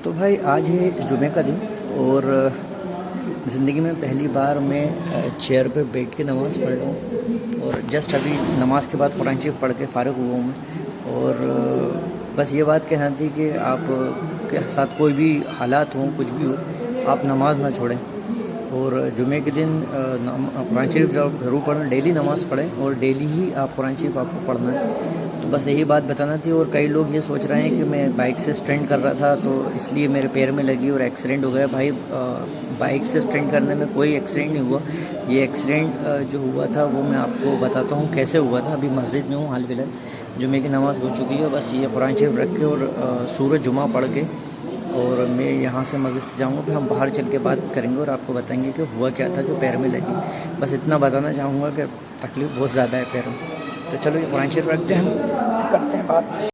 तो भाई आज है जुमे का दिन और ज़िंदगी में पहली बार मैं चेयर पे बैठ के नमाज़ पढ़ रहा हूँ और जस्ट अभी नमाज के बाद कुरान शरीफ पढ़ के फ़ारिग हुआ हूँ मैं। और बस ये बात कहना थी कि आप के साथ कोई भी हालात हों, कुछ भी हो, आप नमाज ना छोड़ें और जुमे के दिन कुरान शरीफ ज़रूर पढ़ें, डेली नमाज़ पढ़ें और डेली ही आप कुरान शरीफ आपको पढ़ना है। तो बस यही बात बताना थी। और कई लोग ये सोच रहे हैं कि मैं बाइक से स्टंट कर रहा था तो इसलिए मेरे पैर में लगी और एक्सीडेंट हो गया। भाई बाइक से स्टंट करने में कोई एक्सीडेंट नहीं हुआ। ये एक्सीडेंट जो हुआ था वो मैं आपको बताता हूँ कैसे हुआ था। अभी मस्जिद में हूँ हाल फिलहाल, जुमे की नमाज़ हो चुकी है। बस ये कुरान शरीफ रख के और सूरज जुमा पढ़ के और मैं यहाँ से मस्जिद से जाऊँगा, फिर हम बाहर चल के बात करेंगे और आपको बताएंगे कि हुआ क्या था जो पैर में लगी। बस इतना बताना चाहूँगा कि तकलीफ़ बहुत ज़्यादा है पैरों में। तो चलो ये कुरान शरीफ रखते हैं, हम करते हैं बात।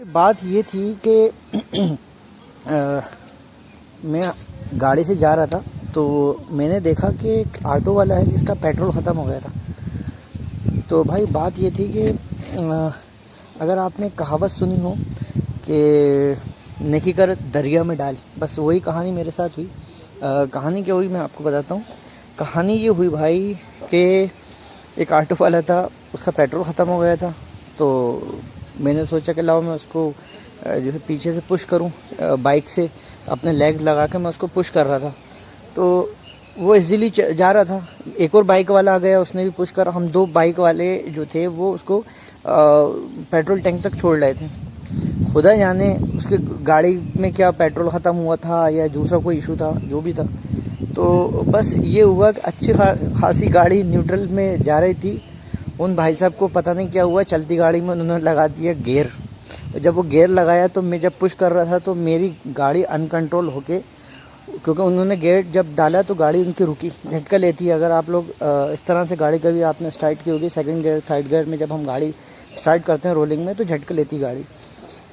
बात ये थी कि मैं गाड़ी से जा रहा था तो मैंने देखा कि एक ऑटो वाला है जिसका पेट्रोल ख़त्म हो गया था। तो भाई बात ये थी कि अगर आपने कहावत सुनी हो कि नेकी कर दरिया में डाल, बस वही कहानी मेरे साथ हुई। कहानी क्या हुई मैं आपको बताता हूँ। कहानी ये हुई भाई कि एक ऑटो वाला था, उसका पेट्रोल ख़त्म हो गया था। तो मैंने सोचा कि लाओ मैं उसको जो है पीछे से पुश करूं, बाइक से अपने लेग लगा के मैं उसको पुश कर रहा था। तो वो इजीली जा रहा था। एक और बाइक वाला आ गया, उसने भी पुश करा। हम दो बाइक वाले जो थे वो उसको पेट्रोल टैंक तक छोड़ रहे थे। खुदा जाने उसके गाड़ी में क्या पेट्रोल ख़त्म हुआ था या दूसरा कोई इशू था, जो भी था। तो बस ये हुआ कि अच्छी खासी गाड़ी न्यूट्रल में जा रही थी। उन भाई साहब को पता नहीं क्या हुआ, चलती गाड़ी में उन्होंने लगा दिया गियर। जब वो गियर लगाया तो मैं जब पुश कर रहा था तो मेरी गाड़ी अनकंट्रोल होके, क्योंकि उन्होंने गियर जब डाला तो गाड़ी उनकी रुकी। झटका लेती है। अगर आप लोग इस तरह से गाड़ी कभी आपने स्टार्ट की होगी, सेकंड गियर थर्ड गियर में जब हम गाड़ी स्टार्ट करते हैं रोलिंग में तो झटका लेती गाड़ी।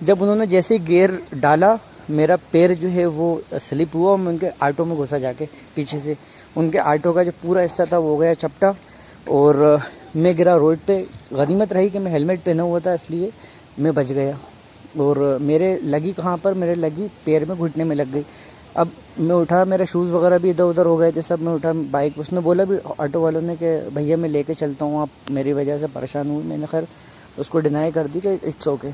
जब उन्होंने जैसे ही गियर डाला मेरा पैर जो है वो स्लिप हुआ और मैं उनके ऑटो में घुसा जाके पीछे से। उनके ऑटो का जो पूरा हिस्सा था वो हो गया चपटा और मैं गिरा रोड पे। गनीमत रही कि मैं हेलमेट पहना हुआ था इसलिए मैं बच गया। और मेरे लगी कहाँ पर, मेरे लगी पैर में, घुटने में लग गई। अब मैं उठा, मेरे शूज़ वगैरह भी इधर उधर हो गए थे सब। मैं उठा बाइक, उसने बोला भी ऑटो वालों ने कि भैया मैं लेके चलता हूँ, आप मेरी वजह से परेशान हुई। मैंने खैर उसको डिनाई कर दी कि इट्स ओके।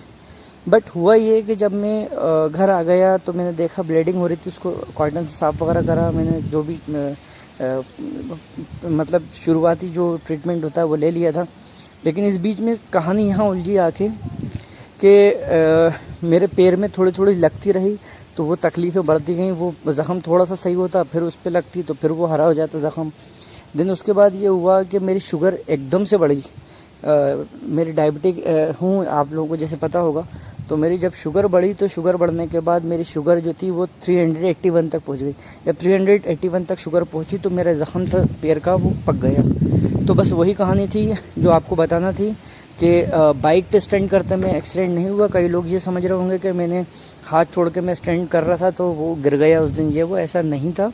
बट हुआ ये कि जब मैं घर आ गया तो मैंने देखा ब्लीडिंग हो रही थी, उसको कॉटन से साफ़ वगैरह करा। मैंने जो भी मतलब शुरुआती जो ट्रीटमेंट होता है वो ले लिया था। लेकिन इस बीच में कहानी यहाँ उलझी आके कि मेरे पैर में थोड़ी थोड़ी लगती रही तो वो तकलीफ़ें बढ़ती गई। वो ज़ख़म थोड़ा सा सही होता फिर उस पर लगती तो फिर वो हरा हो जाता ज़ख़म। दिन उसके बाद ये हुआ कि मेरी शुगर एकदम से बढ़ी। मेरी डायबिटिक हूँ, आप लोगों को जैसे पता होगा। तो मेरी जब शुगर बढ़ी तो शुगर बढ़ने के बाद मेरी शुगर जो थी वो 381 तक पहुँच गई। जब 381 तक शुगर पहुँची तो मेरा ज़ख़म था पैर का वो पक गया। तो बस वही कहानी थी जो आपको बताना थी कि बाइक पे स्टंट करते में एक्सीडेंट नहीं हुआ। कई लोग ये समझ रहे होंगे कि मैंने हाथ छोड़ के मैं स्टंट कर रहा था तो वो गिर गया उस दिन, ये वो ऐसा नहीं था।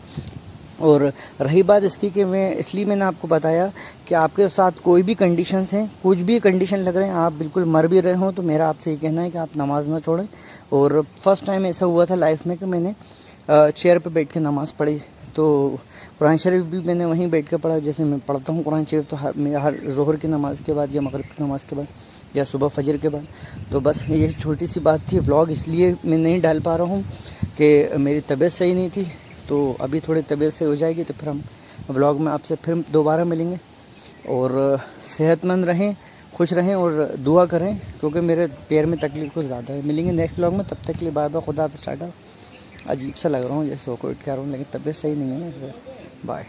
और रही बात इसकी कि मैंने आपको बताया कि आपके साथ कोई भी कंडीशंस हैं, कुछ भी कंडीशन लग रहे हैं, आप बिल्कुल मर भी रहे हो तो मेरा आपसे ये कहना है कि आप नमाज़ ना छोड़ें। और फर्स्ट टाइम ऐसा हुआ था लाइफ में कि मैंने चेयर पे बैठ के नमाज़ पढ़ी। तो कुरान शरीफ भी मैंने वहीं बैठ के पढ़ा जैसे मैं पढ़ता हूँ कुरान शरीफ। तो हर ज़ोहर की नमाज़ के बाद या मगरिब की नमाज़ के बाद या सुबह फजर के बाद। तो बस ये छोटी सी बात थी। व्लॉग इसलिए मैं नहीं डाल पा रहा हूँ कि मेरी तबीयत सही नहीं थी। तो अभी थोड़ी तबीयत सही हो जाएगी तो फिर हम व्लॉग में आपसे फिर दोबारा मिलेंगे। और सेहतमंद रहें, खुश रहें और दुआ करें क्योंकि मेरे पैर में तकलीफ़ कुछ ज़्यादा है। मिलेंगे नेक्स्ट व्लॉग में, तब तक के लिए बाय बाय। खुदा हाफ़िज़। टाटा। अजीब सा लग रहा हूँ जैसे कोविड कह रहा हूँ लेकिन तबीयत सही नहीं है ना, बाय।